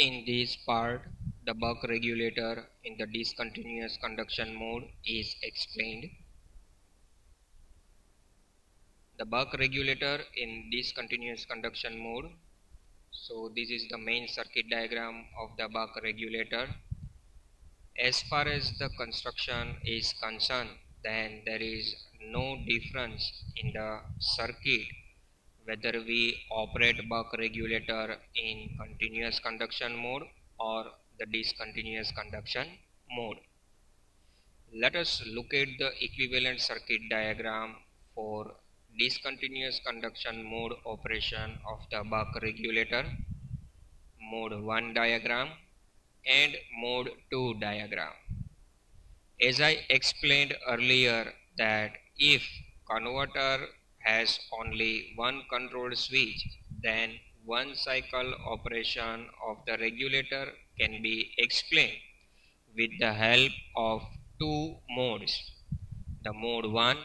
In this part, the buck regulator in the discontinuous conduction mode is explained. The buck regulator in discontinuous conduction mode. So this is the main circuit diagram of the buck regulator. As far as the construction is concerned, then there is no difference in the circuit whether we operate buck regulator in continuous conduction mode or the discontinuous conduction mode. Let us look at the equivalent circuit diagram for discontinuous conduction mode operation of the buck regulator, mode 1 diagram and mode 2 diagram. As I explained earlier that if converter has only one control switch, then one cycle operation of the regulator can be explained with the help of two modes. The mode 1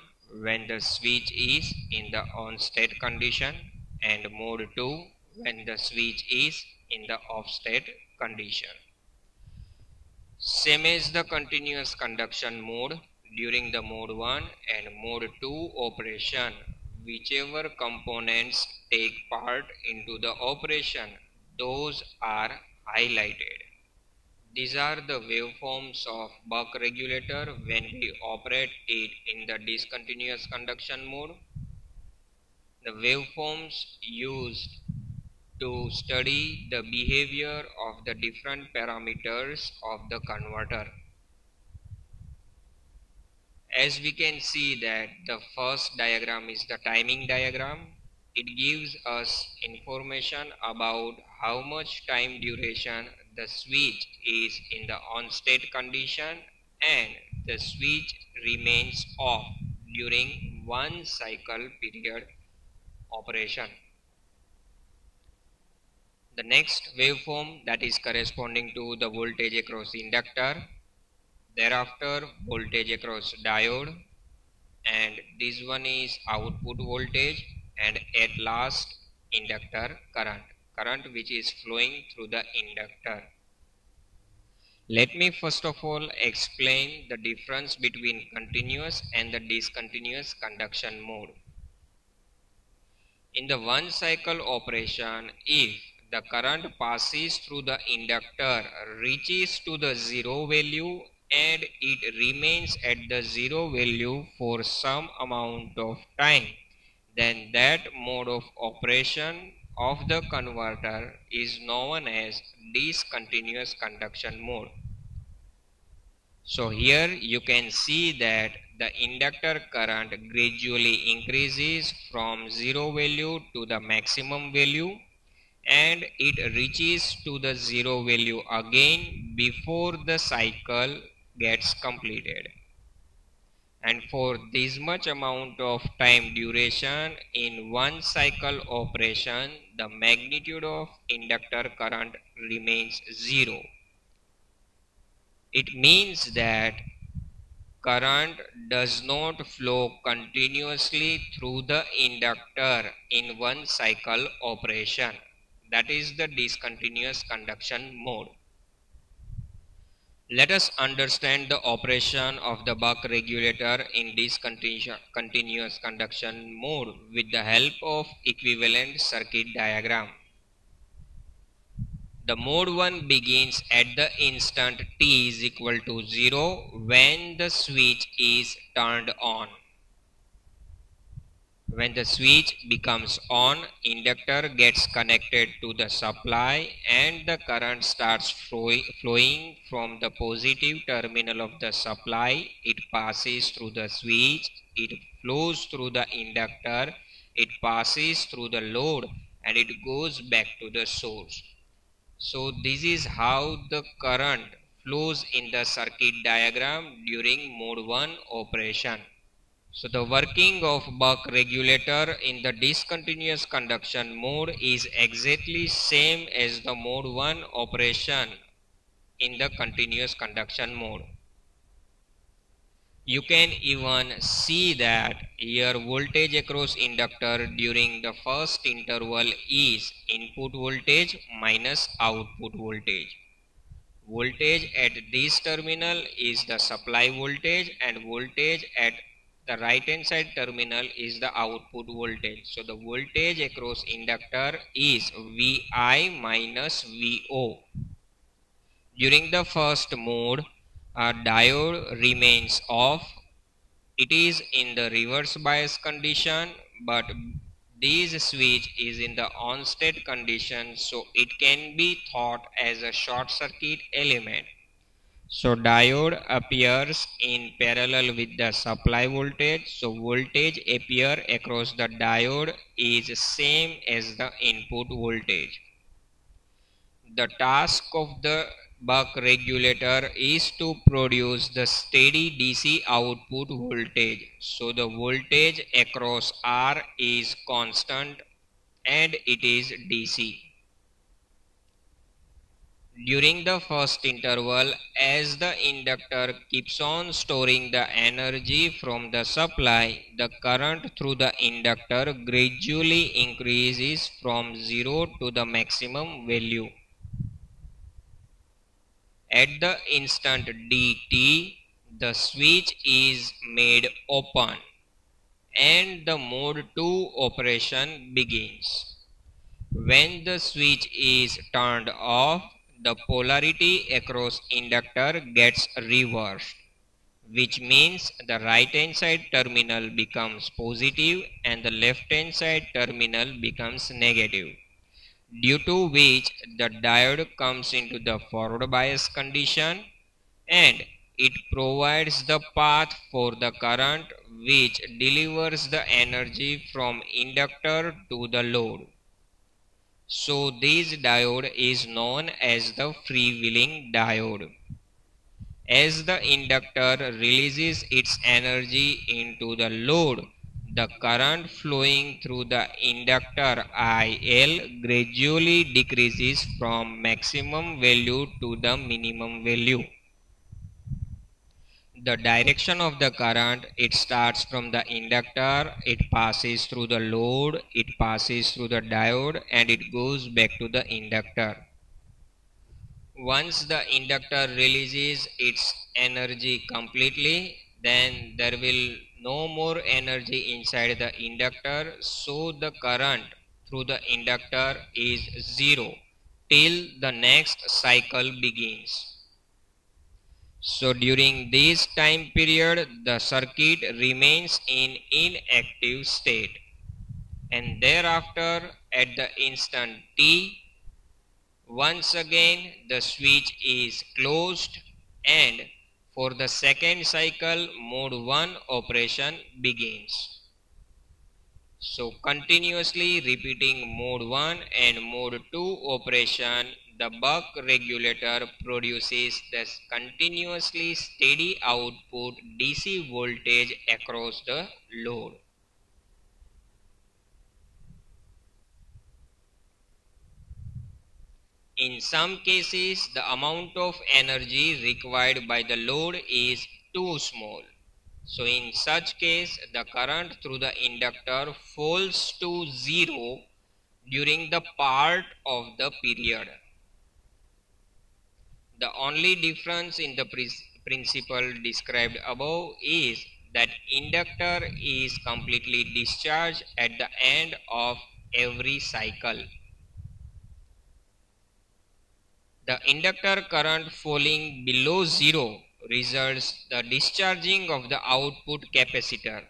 when the switch is in the on state condition and mode 2 when the switch is in the off state condition. Same as the continuous conduction mode, during the mode 1 and mode 2 operation, whichever components take part into the operation, those are highlighted. These are the waveforms of buck regulator when we operate it in the discontinuous conduction mode. The waveforms used to study the behavior of the different parameters of the converter. As we can see that the first diagram is the timing diagram. It gives us information about how much time duration the switch is in the on state condition and the switch remains off during one cycle period operation. The next waveform that is corresponding to the voltage across inductor, thereafter voltage across diode, and this one is output voltage, and at last inductor current which is flowing through the inductor. Let me first of all explain the difference between continuous and the discontinuous conduction mode. In the one cycle operation, if the current passes through the inductor reaches to the zero value and it remains at the zero value for some amount of time, then that mode of operation of the converter is known as discontinuous conduction mode. So here you can see that the inductor current gradually increases from zero value to the maximum value and it reaches to the zero value again before the cycle gets completed. And for this much amount of time duration in one cycle operation, the magnitude of inductor current remains zero. It means that current does not flow continuously through the inductor in one cycle operation. That is the discontinuous conduction mode. Let us understand the operation of the buck regulator in discontinuous conduction mode with the help of equivalent circuit diagram. The mode 1 begins at the instant t is equal to 0 when the switch is turned on. When the switch becomes on, inductor gets connected to the supply and the current starts flowing from the positive terminal of the supply. It passes through the switch, it flows through the inductor, it passes through the load and it goes back to the source. So this is how the current flows in the circuit diagram during mode 1 operation. So the working of buck regulator in the discontinuous conduction mode is exactly same as the mode 1 operation in the continuous conduction mode. You can even see that here voltage across inductor during the first interval is input voltage minus output voltage. Voltage at this terminal is the supply voltage and voltage at the right hand side terminal is the output voltage. So the voltage across inductor is Vi minus Vo. During the first mode, a diode remains off. It is in the reverse bias condition, but this switch is in the on state condition, so it can be thought as a short circuit element. So diode appears in parallel with the supply voltage, so voltage appear across the diode is same as the input voltage. The task of the buck regulator is to produce the steady DC output voltage. So the voltage across R is constant and it is DC. During the first interval, as the inductor keeps on storing the energy from the supply, the current through the inductor gradually increases from 0 to the maximum value. At the instant dt, the switch is made open and the mode 2 operation begins. When the switch is turned off, the polarity across inductor gets reversed, which means the right hand side terminal becomes positive and the left hand side terminal becomes negative, due to which the diode comes into the forward bias condition and it provides the path for the current which delivers the energy from inductor to the load. So this diode is known as the freewheeling diode. As the inductor releases its energy into the load, the current flowing through the inductor IL gradually decreases from maximum value to the minimum value. The direction of the current, it starts from the inductor, it passes through the load, it passes through the diode and it goes back to the inductor. Once the inductor releases its energy completely, then there will no more energy inside the inductor, so the current through the inductor is 0 till the next cycle begins. So during this time period, the circuit remains in inactive state, and thereafter at the instant t, once again the switch is closed and for the second cycle mode 1 operation begins. So continuously repeating mode 1 and mode 2 operation, the buck regulator produces this continuously steady output DC voltage across the load. In some cases, the amount of energy required by the load is too small. So in such case, the current through the inductor falls to 0 during the part of the period. The only difference in the principle described above is that inductor is completely discharged at the end of every cycle. The inductor current falling below 0 results the discharging of the output capacitor.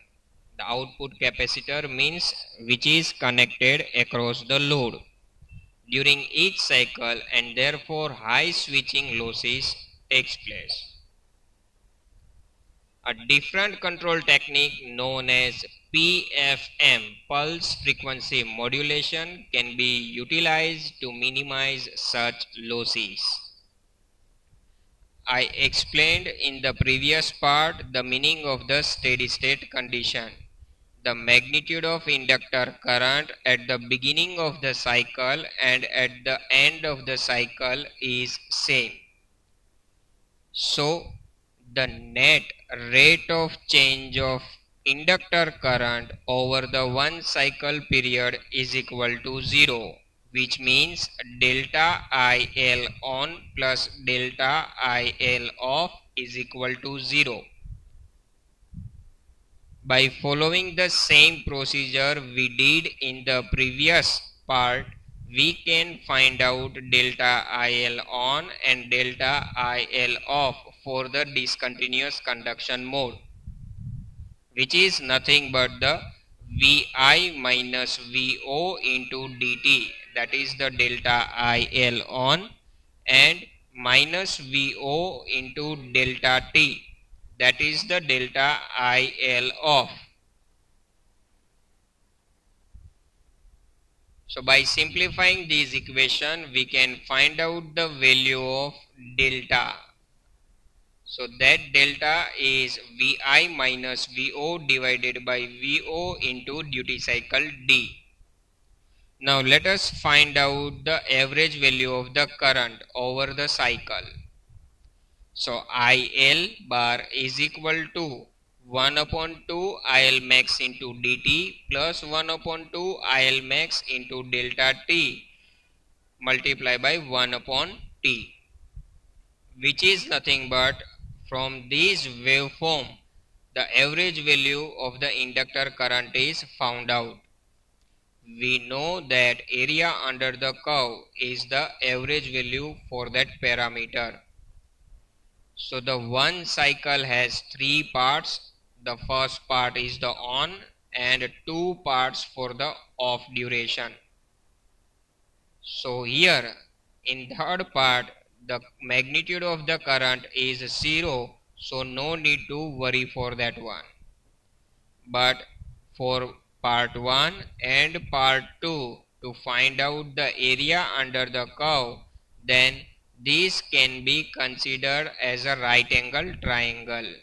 The output capacitor means which is connected across the load during each cycle, and therefore high switching losses takes place. A different control technique known as PFM, pulse frequency modulation, can be utilized to minimize such losses. I explained in the previous part the meaning of the steady state condition. The magnitude of inductor current at the beginning of the cycle and at the end of the cycle is same. So the net rate of change of inductor current over the one cycle period is equal to 0, which means delta IL on plus delta IL off is equal to 0. By following the same procedure we did in the previous part, we can find out delta IL on and delta IL off for the discontinuous conduction mode, which is nothing but the Vi minus Vo into dt, that is the delta IL on, and minus Vo into delta t, that is the delta IL off. So by simplifying this equation we can find out the value of delta. So that delta is Vi minus Vo divided by Vo into duty cycle D. Now let us find out the average value of the current over the cycle. So IL bar is equal to 1 upon 2 IL max into dt plus 1 upon 2 IL max into delta t multiplied by 1 upon t, which is nothing but from this waveform the average value of the inductor current is found out. We know that area under the curve is the average value for that parameter. So the one cycle has three parts. The first part is the on and two parts for the off duration. So here in third part the magnitude of the current is 0, so no need to worry for that one. But for part 1 and part 2 to find out the area under the curve, then this can be considered as a right angle triangle.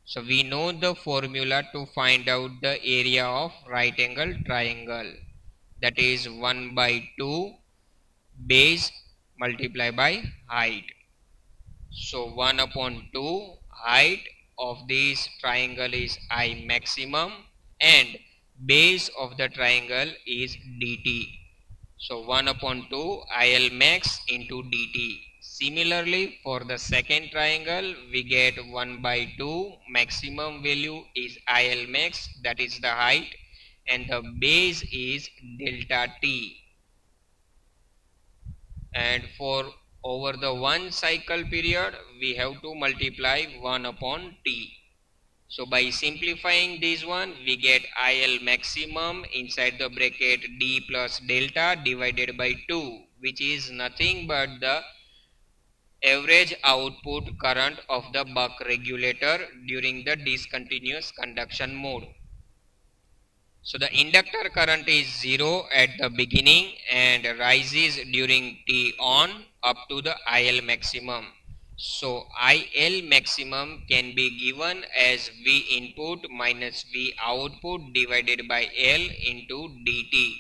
So we know the formula to find out the area of right angle triangle, that is 1 by 2 base multiplied by height. So 1 upon 2 height of this triangle is I maximum and base of the triangle is dt. So 1 upon 2 IL max into dt. Similarly for the second triangle we get 1 by 2 maximum value is IL max, that is the height, and the base is delta t. And for over the one cycle period we have to multiply 1 upon t. So by simplifying this one we get IL maximum inside the bracket d plus delta divided by 2, which is nothing but the average output current of the buck regulator during the discontinuous conduction mode. So the inductor current is 0 at the beginning and rises during T on up to the IL maximum. So IL maximum can be given as V input minus V output divided by L into dt.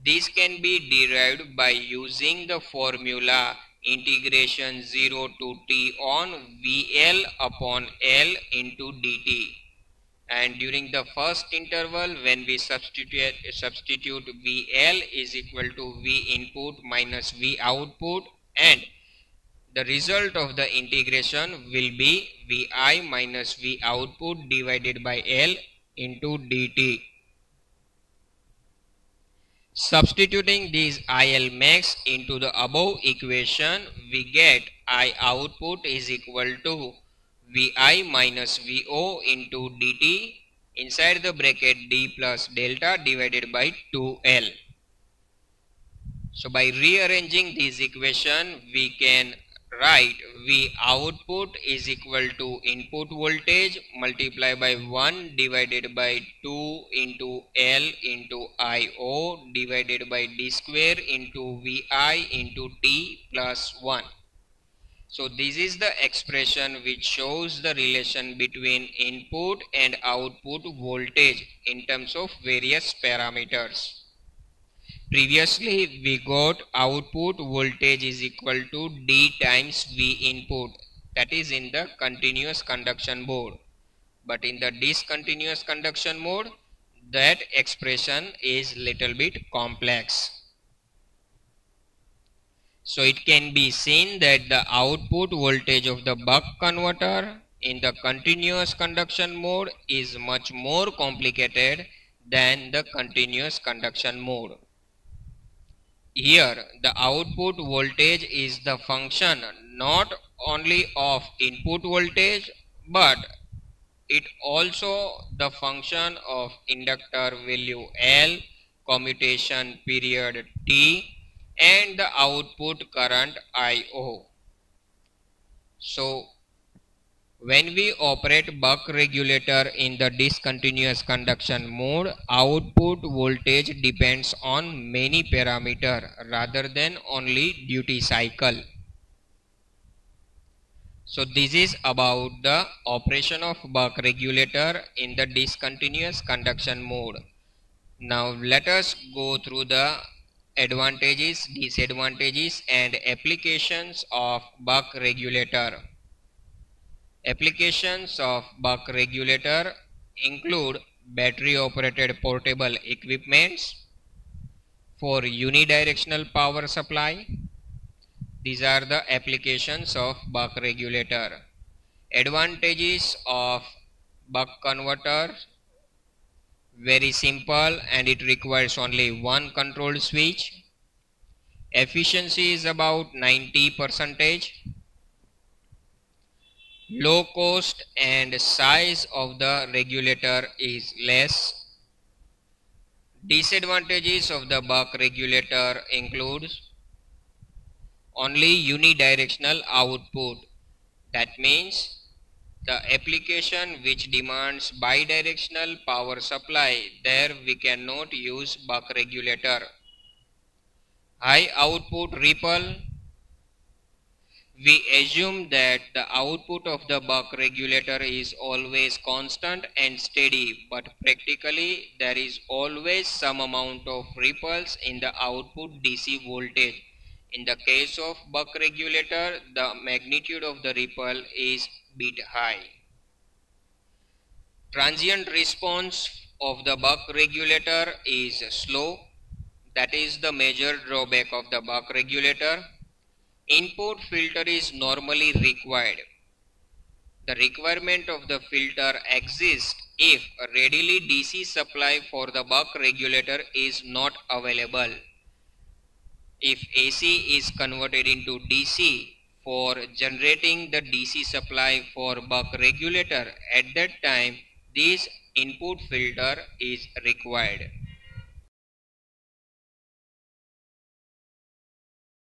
This can be derived by using the formula integration 0 to T on VL upon L into dt. And during the first interval when we substitute VL is equal to V input minus V output, and the result of the integration will be Vi minus V output divided by L into dt. Substituting this IL max into the above equation, we get I output is equal to Vi minus Vo into dt inside the bracket d plus delta divided by 2L. So by rearranging this equation, we can write V output is equal to input voltage multiplied by 1 divided by 2 into L into I0 divided by d square into Vi into t plus 1. So this is the expression which shows the relation between input and output voltage in terms of various parameters. Previously we got output voltage is equal to D times V input. that is in the continuous conduction mode. But in the discontinuous conduction mode, that expression is little bit complex. So it can be seen that the output voltage of the buck converter in the continuous conduction mode is much more complicated than the continuous conduction mode. Here the output voltage is the function not only of input voltage, but it also the function of inductor value L, commutation period T, and the output current I/O. So when we operate buck regulator in the discontinuous conduction mode, output voltage depends on many parameters rather than only duty cycle. So this is about the operation of buck regulator in the discontinuous conduction mode. Now let us go through the advantages, disadvantages and applications of buck regulator. Applications of buck regulator include battery operated portable equipments for unidirectional power supply. These are the applications of buck regulator. Advantages of buck converter: very simple and it requires only one control switch. Efficiency is about 90%. Low cost and size of the regulator is less. Disadvantages of the buck regulator include only unidirectional output. That means the application which demands bidirectional power supply, there we cannot use buck regulator. High output ripple. We assume that the output of the buck regulator is always constant and steady, but practically there is always some amount of ripples in the output DC voltage. In the case of buck regulator, the magnitude of the ripple is bit high. Transient response of the buck regulator is slow. That is the major drawback of the buck regulator. Input filter is normally required. The requirement of the filter exists if a readily DC supply for the buck regulator is not available. If AC is converted into DC for generating the DC supply for buck regulator, at that time this input filter is required.